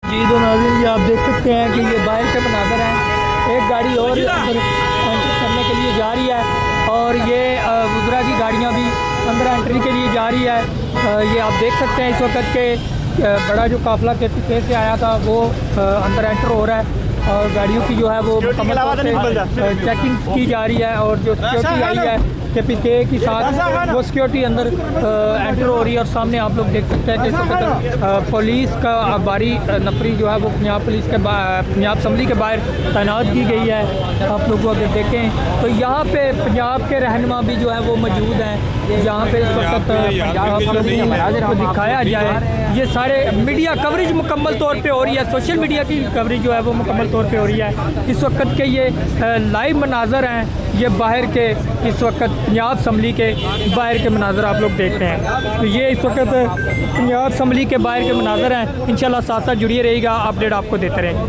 जी तो नाज़रीन, ये आप देख सकते हैं कि ये बाहर के मनाज़र हैं। एक गाड़ी और अंदर एंट्री करने के लिए जा रही है और ये वज़रा की गाड़ियाँ भी अंदर एंट्री के लिए जा रही है। ये आप देख सकते हैं इस वक्त के बड़ा जो काफ़िला के से आया था वो अंदर एंटर हो रहा है और गाड़ियों की जो है वो मुकम्मल तौर से चेकिंग की जा रही है और जो सिक्योरिटी आई है KPK के साथ वो सिक्योरिटी अंदर एंटर हो रही है। और सामने आप लोग देख सकते हैं कि इस वक्त पुलिस का बारी नफरी जो है वो पंजाब पुलिस के पंजाब असम्बली के बाहर तैनात की गई है। आप लोग अगर देखें तो यहाँ पे पंजाब के रहनुमा भी जो है वो मौजूद हैं। जहाँ पे इस वक्त को दिखाया जाए, ये सारे मीडिया कवरेज मुकम्मल तौर पे हो रही है। सोशल मीडिया की कवरेज जो है वो मुकम्मल तौर पे हो रही है। इस वक्त के ये लाइव मनाजर हैं, ये बाहर के इस वक्त पंजाब असम्बली के बाहर के मनाजर आप लोग देखते हैं। तो ये इस वक्त पंजाब असम्बली के बाहर के मनाजर हैं। इंशाल्लाह साथ साथ जुड़िए रहिएगा, अपडेट आपको देते रहेंगे।